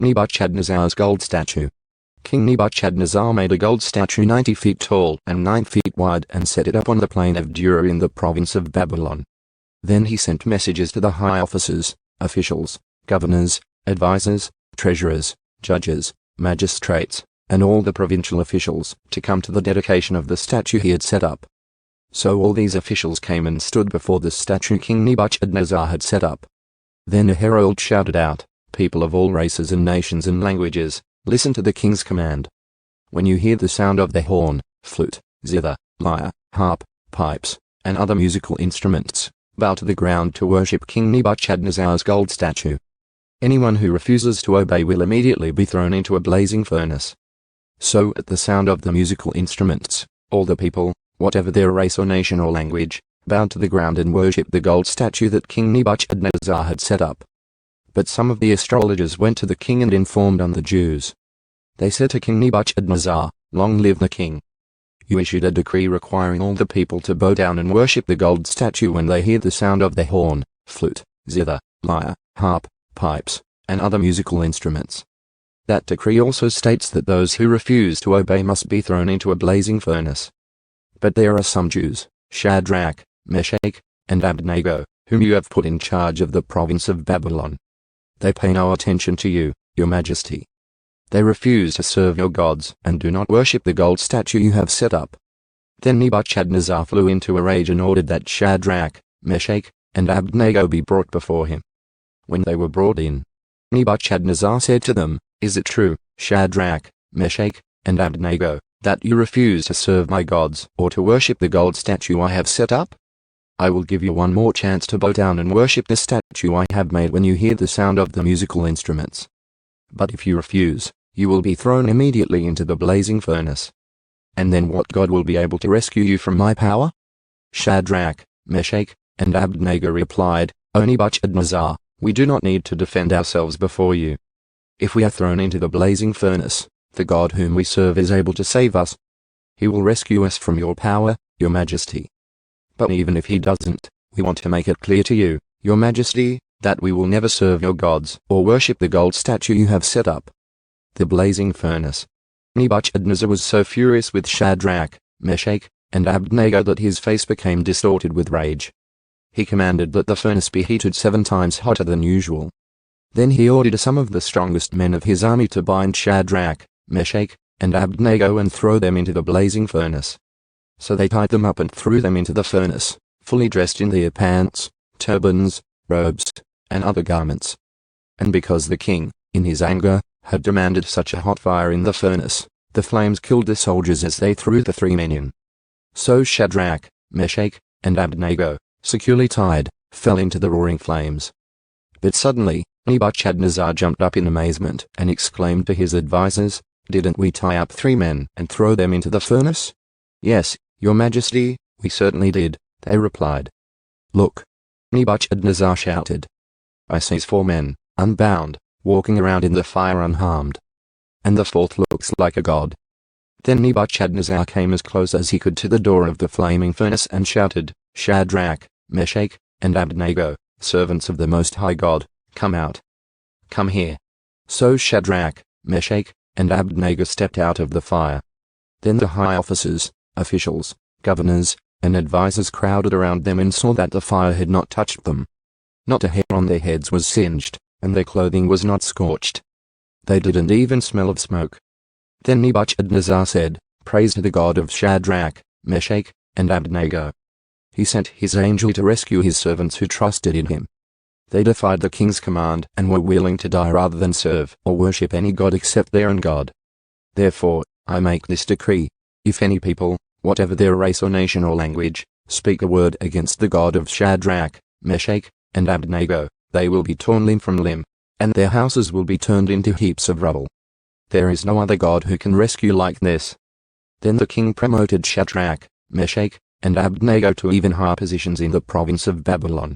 Nebuchadnezzar's gold statue. King Nebuchadnezzar made a gold statue 90 feet tall and 9 feet wide and set it up on the plain of Dura in the province of Babylon. Then he sent messages to the high officers, officials, governors, advisors, treasurers, judges, magistrates, and all the provincial officials to come to the dedication of the statue he had set up. So all these officials came and stood before the statue King Nebuchadnezzar had set up. Then a herald shouted out, "People of all races and nations and languages, listen to the king's command. When you hear the sound of the horn, flute, zither, lyre, harp, pipes, and other musical instruments, bow to the ground to worship King Nebuchadnezzar's gold statue. Anyone who refuses to obey will immediately be thrown into a blazing furnace." So at the sound of the musical instruments, all the people, whatever their race or nation or language, bowed to the ground and worshipped the gold statue that King Nebuchadnezzar had set up. But some of the astrologers went to the king and informed on the Jews. They said to King Nebuchadnezzar, "Long live the king. You issued a decree requiring all the people to bow down and worship the gold statue when they hear the sound of the horn, flute, zither, lyre, harp, pipes, and other musical instruments. That decree also states that those who refuse to obey must be thrown into a blazing furnace. But there are some Jews, Shadrach, Meshach, and Abednego, whom you have put in charge of the province of Babylon. They pay no attention to you, your majesty. They refuse to serve your gods and do not worship the gold statue you have set up." Then Nebuchadnezzar flew into a rage and ordered that Shadrach, Meshach, and Abednego be brought before him. When they were brought in, Nebuchadnezzar said to them, "Is it true, Shadrach, Meshach, and Abednego, that you refuse to serve my gods or to worship the gold statue I have set up? I will give you one more chance to bow down and worship the statue I have made when you hear the sound of the musical instruments. But if you refuse, you will be thrown immediately into the blazing furnace. And then what God will be able to rescue you from my power?" Shadrach, Meshach, and Abednego replied, "O Nebuchadnezzar, we do not need to defend ourselves before you. If we are thrown into the blazing furnace, the God whom we serve is able to save us. He will rescue us from your power, your majesty. But even if he doesn't, we want to make it clear to you, your majesty, that we will never serve your gods or worship the gold statue you have set up." The blazing furnace. Nebuchadnezzar was so furious with Shadrach, Meshach, and Abednego that his face became distorted with rage. He commanded that the furnace be heated 7 times hotter than usual. Then he ordered some of the strongest men of his army to bind Shadrach, Meshach, and Abednego and throw them into the blazing furnace. So they tied them up and threw them into the furnace, fully dressed in their pants, turbans, robes, and other garments. And because the king, in his anger, had demanded such a hot fire in the furnace, the flames killed the soldiers as they threw the 3 men in. So Shadrach, Meshach, and Abednego, securely tied, fell into the roaring flames. But suddenly, Nebuchadnezzar jumped up in amazement and exclaimed to his advisers, "Didn't we tie up 3 men and throw them into the furnace?" "Yes, your majesty, we certainly did," they replied. "Look," Nebuchadnezzar shouted. "I see 4 men, unbound, walking around in the fire unharmed. And the 4th looks like a god." Then Nebuchadnezzar came as close as he could to the door of the flaming furnace and shouted, "Shadrach, Meshach, and Abednego, servants of the Most High God, come out. Come here." So Shadrach, Meshach, and Abednego stepped out of the fire. Then the high officers, officials, governors, and advisers crowded around them and saw that the fire had not touched them. Not a hair on their heads was singed, and their clothing was not scorched. They didn't even smell of smoke. Then Nebuchadnezzar said, "Praise to the God of Shadrach, Meshach, and Abednego. He sent his angel to rescue his servants who trusted in him. They defied the king's command and were willing to die rather than serve or worship any god except their own God. Therefore, I make this decree: if any people, whatever their race or nation or language, speak a word against the God of Shadrach, Meshach, and Abednego, they will be torn limb from limb, and their houses will be turned into heaps of rubble. There is no other God who can rescue like this." Then the king promoted Shadrach, Meshach, and Abednego to even higher positions in the province of Babylon.